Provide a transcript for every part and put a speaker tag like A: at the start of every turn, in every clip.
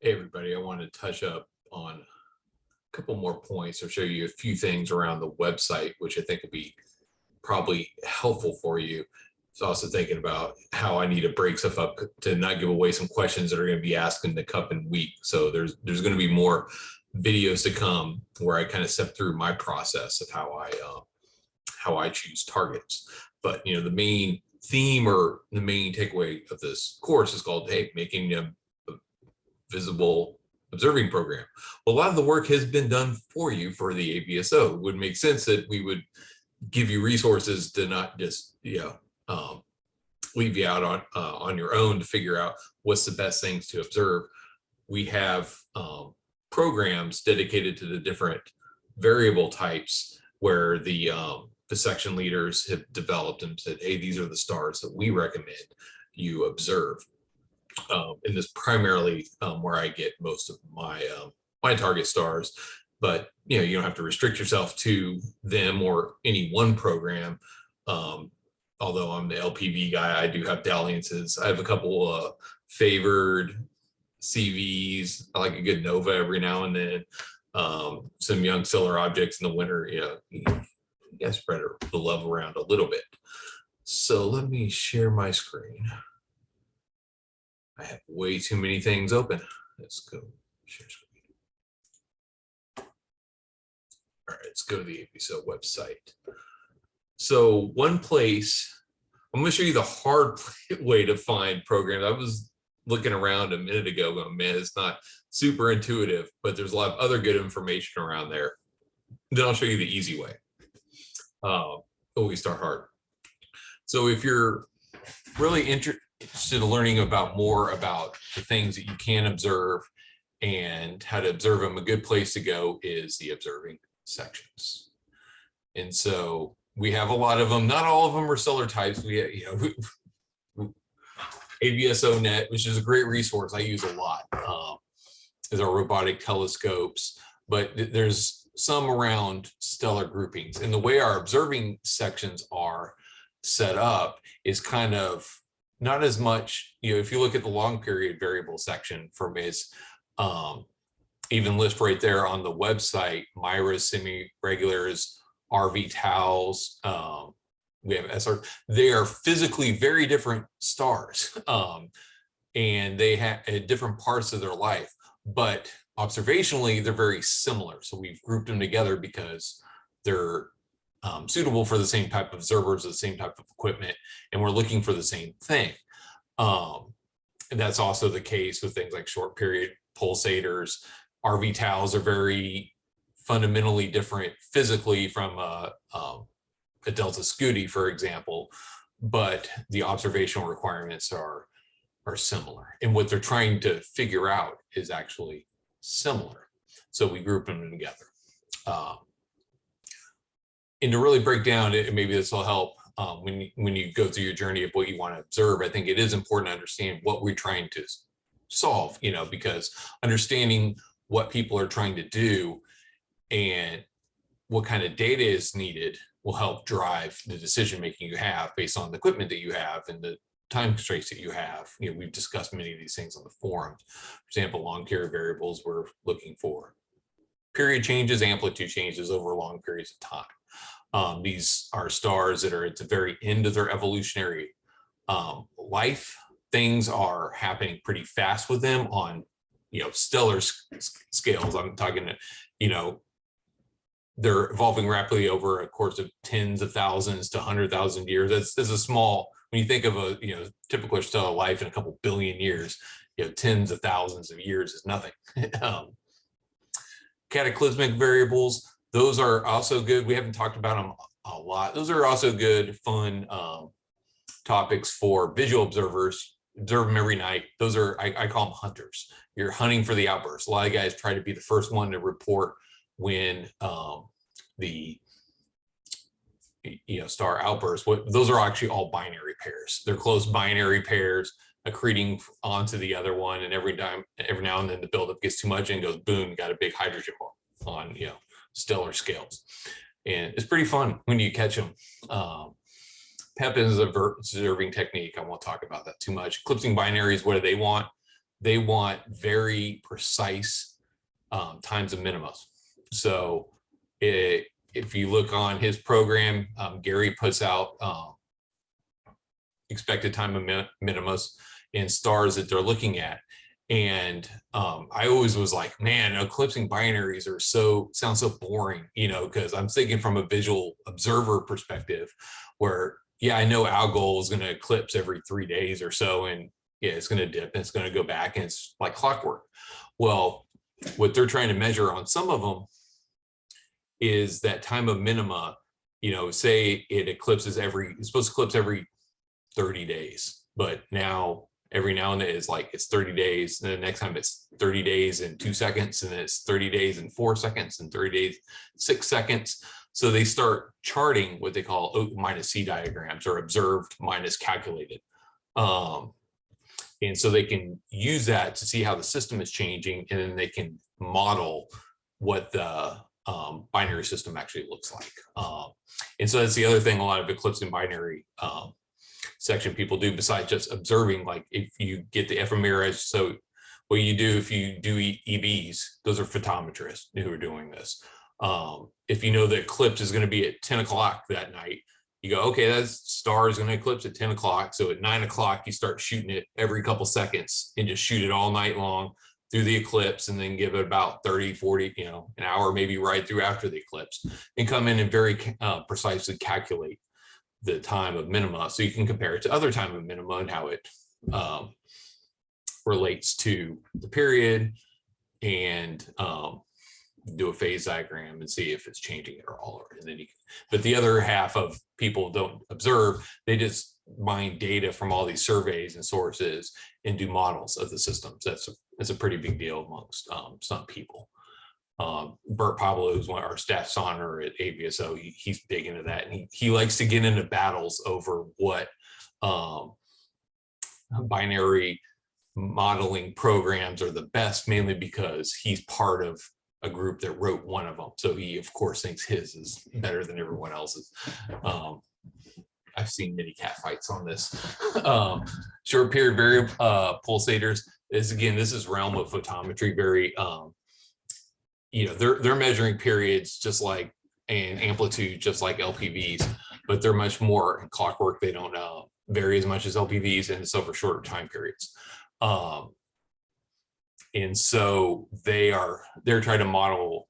A: Hey everybody, I want to touch up on a couple more points or show you a few things around the website, which I think will be probably helpful for you. So also thinking about how I need to break stuff up to not give away some questions that are going to be asked in the coming week. So there's going to be more videos to come where I kind of step through my process of how I choose targets. But the main theme or the main takeaway of this course is called, hey, making them visible observing program. Well, a lot of the work has been done for you for the AAVSO. It would make sense that we would give you resources to not just leave you out on your own to figure out what's the best things to observe. We have programs dedicated to the different variable types where the section leaders have developed and said, hey, these are the stars that we recommend you observe. And this primarily where I get most of my target stars, but you don't have to restrict yourself to them or any one program. Although I'm the LPV guy, I do have dalliances. I have a couple favored CVs. I like a good Nova every now and then. Some young stellar objects in the winter. You guys spread the love around a little bit. So let me share my screen. I have way too many things open. Let's go share screen. All right, let's go to the AAVSO website. So one place, I'm going to show you the hard way to find programs. I was looking around a minute ago going, man, it's not super intuitive, but there's a lot of other good information around there. Then I'll show you the easy way. We start hard. So if you're really interested in learning about more about the things that you can observe and how to observe them, a good place to go is the observing sections. And so we have a lot of them. Not all of them are stellar types. We AAVSO net, which is a great resource I use a lot, is our robotic telescopes, but there's some around stellar groupings. And the way our observing sections are set up is kind of not as much, if you look at the long period variable section from his even list right there on the website, Myras, semi-regulars, RV towels, we have SR, they are physically very different stars. And they have at different parts of their life, but observationally, they're very similar. So we've grouped them together because they're suitable for the same type of observers, the same type of equipment, and we're looking for the same thing. And that's also the case with things like short period pulsators. RV towels are very fundamentally different physically from a Delta Scuti, for example, but the observational requirements are similar. And what they're trying to figure out is actually similar. So we group them together. And to really break down, maybe this will help when you go through your journey of what you want to observe. I think it is important to understand what we're trying to solve, because understanding what people are trying to do and what kind of data is needed will help drive the decision making you have based on the equipment that you have and the time constraints that you have. We've discussed many of these things on the forums. For example, long period variables, we're looking for period changes, amplitude changes over long periods of time. These are stars that are at the very end of their evolutionary life. Things are happening pretty fast with them on, stellar scales. I'm talking, they're evolving rapidly over a course of tens of thousands to 100,000 years. That's a small, when you think of a typical stellar life in a couple billion years, tens of thousands of years is nothing. Cataclysmic variables, those are also good. We haven't talked about them a lot. Those are also good, fun topics for visual observers. Observe them every night. Those are, I call them hunters. You're hunting for the outbursts. A lot of guys try to be the first one to report when the star outbursts. Those are actually all binary pairs. They're close binary pairs accreting onto the other one, and every now and then the buildup gets too much and goes boom, you got a big hydrogen bomb on stellar scales. And it's pretty fun when you catch them. PEP is a observing technique. I won't talk about that too much. Eclipsing binaries, what do they want? they want very precise times of minima. So if you look on his program, Gary puts out expected time of minimus and stars that they're looking at. And I always was like, man, eclipsing binaries are sound so boring, you know, because I'm thinking from a visual observer perspective where, yeah, I know Algol is going to eclipse every 3 days or so. And yeah, it's going to dip and it's going to go back and it's like clockwork. Well, what they're trying to measure on some of them is that time of minima, you know, say it eclipses it's supposed to eclipse every 30 days, but now every now and then is like it's 30 days, and the next time it's 30 days and 2 seconds, and it's 30 days and 4 seconds, and 30 days 6 seconds. So they start charting what they call O minus C diagrams, or observed minus calculated. And so they can use that to see how the system is changing, and then they can model what the binary system actually looks like. And so that's the other thing a lot of eclipsing binary section people do, besides just observing. Like if you get the ephemeris, so what you do if you do EVs, those are photometrists who are doing this. If you know the eclipse is going to be at 10 o'clock that night, you go, okay, that star is going to eclipse at 10 o'clock. So at 9 o'clock, you start shooting it every couple seconds and just shoot it all night long through the eclipse, and then give it about 30, 40, you know, an hour, maybe right through after the eclipse, and come in and very precisely calculate the time of minima, so you can compare it to other time of minima and how it relates to the period, and do a phase diagram and see if it's changing at all. And then but the other half of people don't observe, they just mine data from all these surveys and sources and do models of the systems. That's a pretty big deal amongst some people. Bert Pablo, who's one of our staff sonner at AAVSO, he's big into that, and he likes to get into battles over what binary modeling programs are the best, mainly because he's part of a group that wrote one of them, so he of course thinks his is better than everyone else's. I've seen many cat fights on this. Short period variable pulsators is, again, this is realm of photometry, very you know, they're measuring periods just like, and amplitude just like LPVs, but they're much more clockwork. They don't vary as much as LPVs, and it's over shorter time periods. And so they're trying to model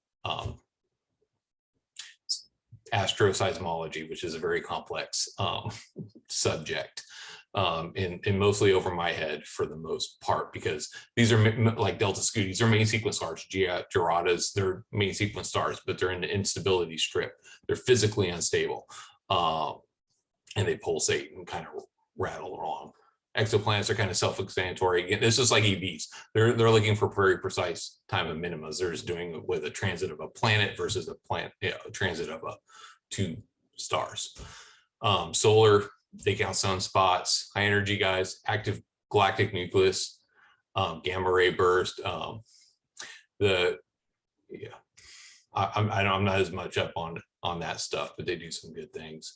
A: astroseismology, which is a very complex subject, and mostly over my head for the most part, because these are like Delta Scutis, they're main sequence stars. Giradas, they're main sequence stars, but they're in the instability strip. They're physically unstable, and they pulsate and kind of rattle along. Exoplanets are kind of self-explanatory. Again, it's just like EVs. They're looking for very precise time of minimas. They're just doing it with a transit of a planet versus a transit of 2 stars. Solar, they count sunspots. High energy guys, active galactic nucleus, gamma ray burst. I'm not as much up on that stuff, but they do some good things.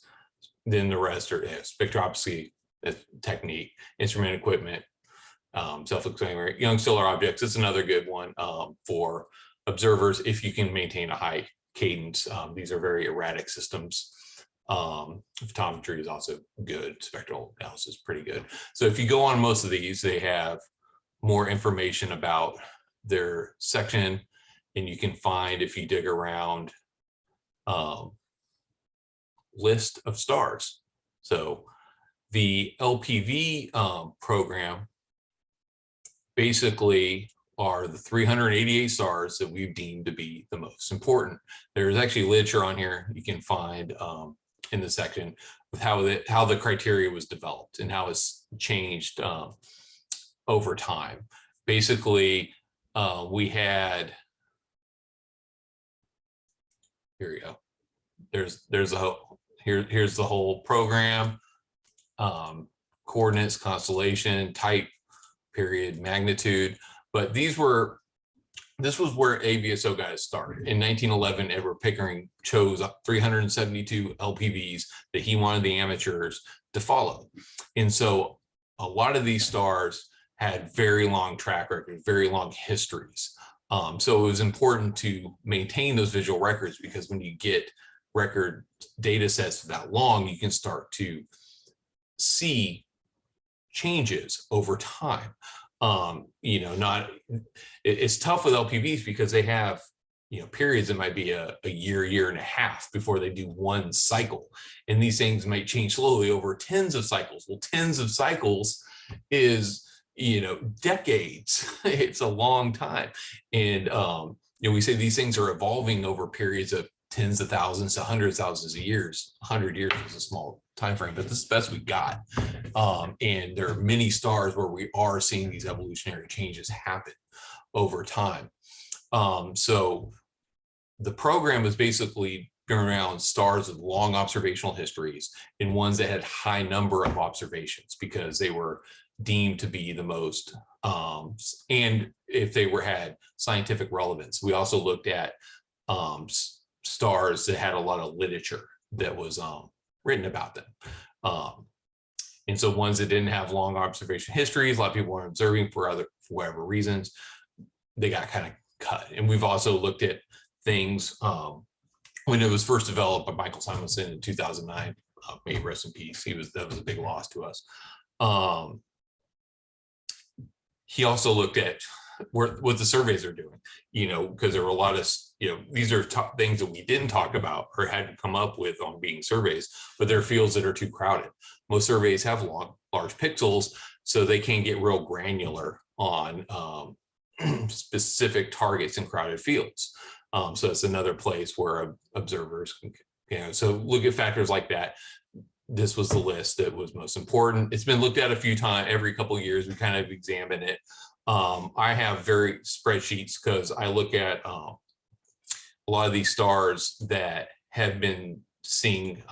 A: Then the rest are spectroscopy technique, instrument equipment, self-explanatory. Young stellar objects is another good one for observers if you can maintain a high cadence. These are very erratic systems. Photometry is also good. Spectral analysis is pretty good. So if you go on most of these, they have more information about their section, and you can find, if you dig around, list of stars. So the LPV program basically are the 388 stars that we've deemed to be the most important. There's actually literature on here you can find in the section with how the criteria was developed and how it's changed over time. Basically, we had, here we go. There's a whole, here's the whole program. Coordinates, constellation, type, period, magnitude. But this was where AAVSO got its start. In 1911, Edward Pickering chose 372 LPVs that he wanted the amateurs to follow. And so a lot of these stars had very long track records, very long histories. So it was important to maintain those visual records, because when you get record data sets that long, you can start to see changes over time. It's tough with LPVs because they have, periods that might be a year and a half before they do one cycle. And these things might change slowly over tens of cycles. Well, tens of cycles is, decades. It's a long time. And, we say these things are evolving over periods of tens of thousands to hundreds of thousands of years. 100 years is a small time frame, but this is the best we got. And there are many stars where we are seeing these evolutionary changes happen over time. So the program was basically around stars with long observational histories and ones that had high number of observations, because they were deemed to be the most, and if they had scientific relevance. We also looked at stars that had a lot of literature that was written about them. And so ones that didn't have long observation histories, a lot of people weren't observing for whatever reasons, they got kind of cut. And we've also looked at things when it was first developed by Michael Simonson in 2009. May he rest in peace. That was a big loss to us. He also looked at what the surveys are doing, because there were a lot of, these are things that we didn't talk about or had to come up with on being surveys, but there are fields that are too crowded. Most surveys have large pixels, so they can get real granular on specific targets in crowded fields. So it's another place where observers can, so look at factors like that. This was the list that was most important. It's been looked at a few times, every couple of years, we kind of examine it. I have spreadsheets because I look at a lot of these stars that have been seeing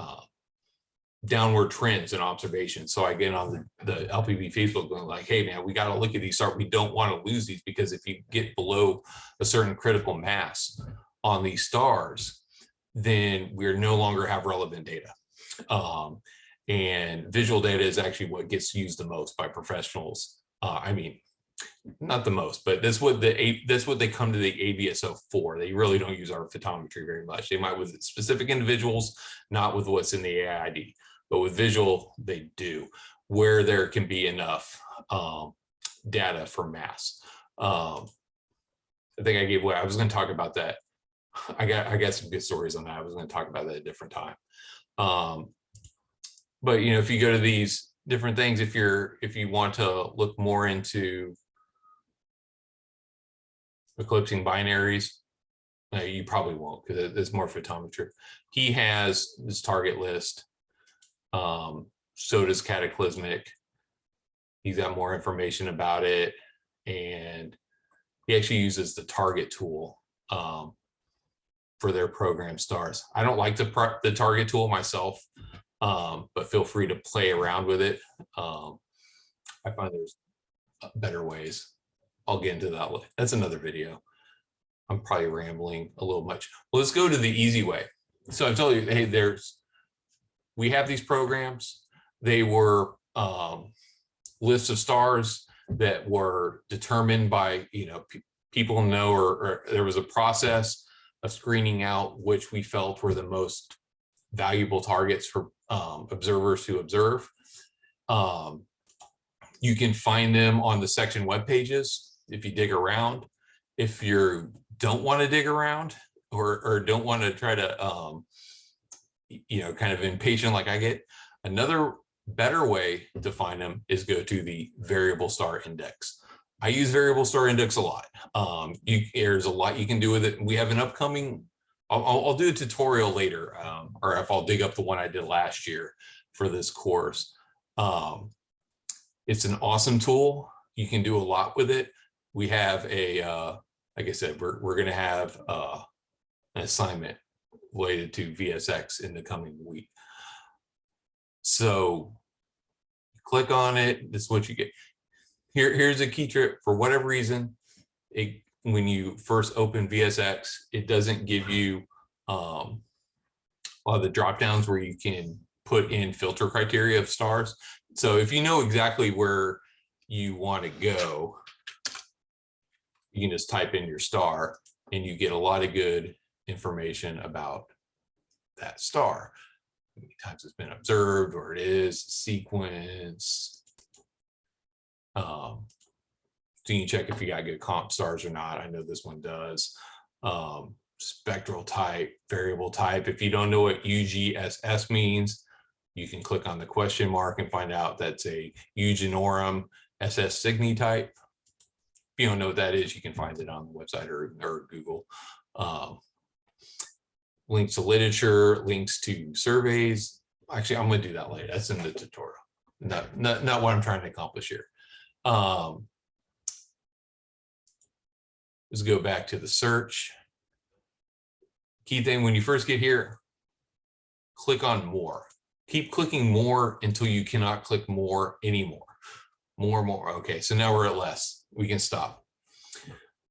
A: downward trends in observations. So I get on the LPV Facebook going like, hey man, we got to look at these stars. We don't want to lose these, because if you get below a certain critical mass on these stars, then we're no longer have relevant data. And visual data is actually what gets used the most by professionals. I mean, not the most, but that's what they come to the AAVSO for. They really don't use our photometry very much. They might with specific individuals, not with what's in the AID, but with visual, they do, where there can be enough data for mass. I think I gave away, I was going to talk about that. I got some good stories on that. I was going to talk about that at a different time. But if you go to these different things, if you want to look more into eclipsing binaries, you probably won't, because it's more photometry. He has his target list. So does cataclysmic. He's got more information about it, and he actually uses the target tool for their program stars. I don't like the target tool myself, but feel free to play around with it. I find there's better ways. I'll get into that. That's another video. I'm probably rambling a little much. Well, let's go to the easy way. So I told you, hey, we have these programs. They were lists of stars that were determined by, people know, or there was a process of screening out which we felt were the most valuable targets for observers to observe. You can find them on the section web pages if you dig around. If you don't want to dig around or don't want to try to, kind of impatient like I get, another better way to find them is go to the variable star index. I use variable star index a lot. There's a lot you can do with it. We have an upcoming, I'll do a tutorial later, or if I'll dig up the one I did last year for this course. It's an awesome tool. You can do a lot with it. We have like I said, we're going to have an assignment related to VSX in the coming week. So click on it. This is what you get. Here's a key trick. For whatever reason, when you first open VSX, it doesn't give you a lot of the drop downs where you can put in filter criteria of stars. So if you know exactly where you want to go, you can just type in your star and you get a lot of good information about that star. How many times it's been observed, or it is, sequence. So you can check if you got good comp stars or not. I know this one does. Spectral type, variable type. If you don't know what UGSS means, you can click on the question mark and find out that's a Eugenorum SS Cygni type. If you don't know what that is, you can find it on the website or Google. Links to literature, links to surveys. Actually, I'm going to do that later. That's in the tutorial. Not what I'm trying to accomplish here. Let's go back to the search. Key thing when you first get here, click on more. Keep clicking more until you cannot click more anymore. More. Okay, so now we're at less. We can stop.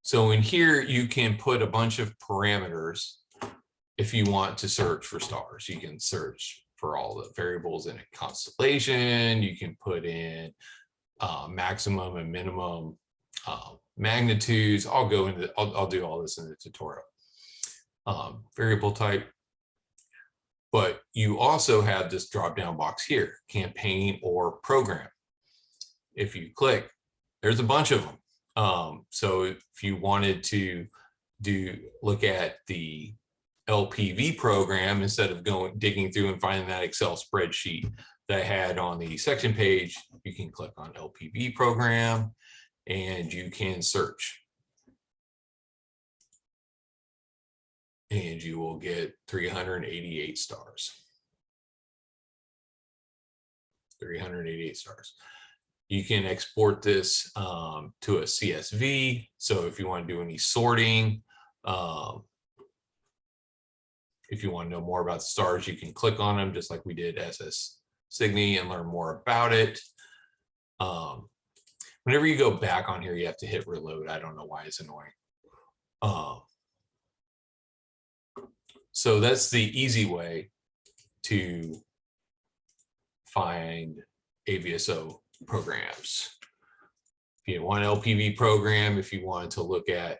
A: So in here, you can put a bunch of parameters if you want to search for stars. You can search for all the variables in a constellation. You can put in maximum and minimum magnitudes. I'll do all this in the tutorial. Variable type. But you also have this drop-down box here, campaign or program. If you click, there's a bunch of them. So if you wanted to look at the LPV program, instead of digging through and finding that Excel spreadsheet that I had on the section page, you can click on LPV program and you can search. And you will get 388 stars. 388 stars. You can export this to a CSV. So if you want to do any sorting, if you want to know more about the stars, you can click on them just like we did SS Cygni and learn more about it. Whenever you go back on here, you have to hit reload. I don't know why it's annoying. So that's the easy way to find AAVSO programs. If you want an LPV program, if you wanted to look at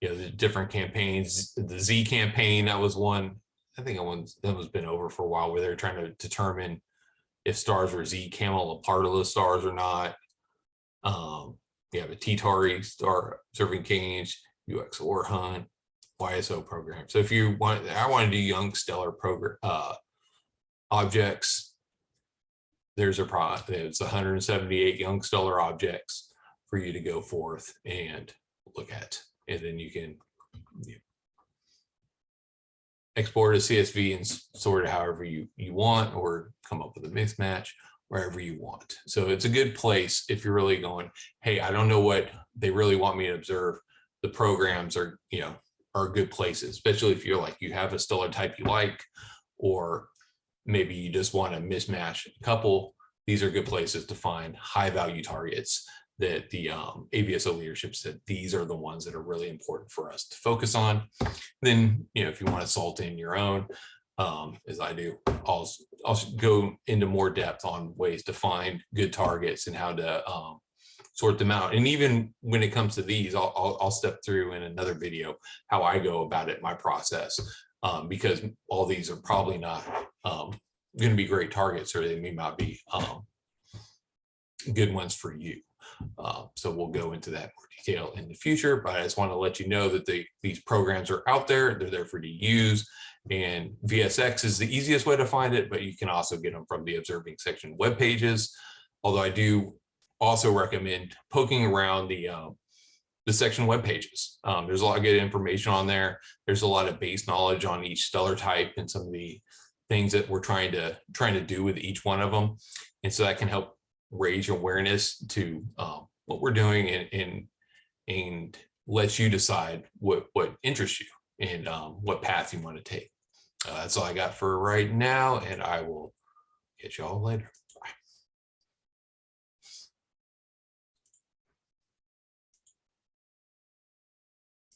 A: the different campaigns, the Z campaign, that was one, I think that was been over for a while, where they're trying to determine if stars were Z camel a part of the stars or not. You have a TTARI, star observing cage, UXOR hunt, YSO program. So if you want, I want to do young stellar program objects. There's a product. It's 178 young stellar objects for you to go forth and look at, and then you can export a CSV and sort it however you want, or come up with a mismatch wherever you want. So it's a good place if you're really going, hey, I don't know what they really want me to observe. The programs are good places, especially if you're like, you have a stellar type you like, or maybe you just want to mismatch a couple. These are good places to find high value targets that the AAVSO leadership said these are the ones that are really important for us to focus on. Then, if you want to salt in your own, as I do, I'll go into more depth on ways to find good targets and how to sort them out. And even when it comes to these, I'll step through in another video how I go about it, my process, because all these are probably not going to be great targets, or they may not be good ones for you. So we'll go into that more detail in the future, but I just want to let you know that these programs are out there. They're there for you to use, and VSX is the easiest way to find it, but you can also get them from the observing section web pages. Although I do also recommend poking around the section web pages. There's a lot of good information on there. There's a lot of base knowledge on each stellar type and some of the things that we're trying to do with each one of them, and so that can help raise awareness to what we're doing and let you decide what interests you and what path you want to take. That's all I got for right now, and I will catch y'all later.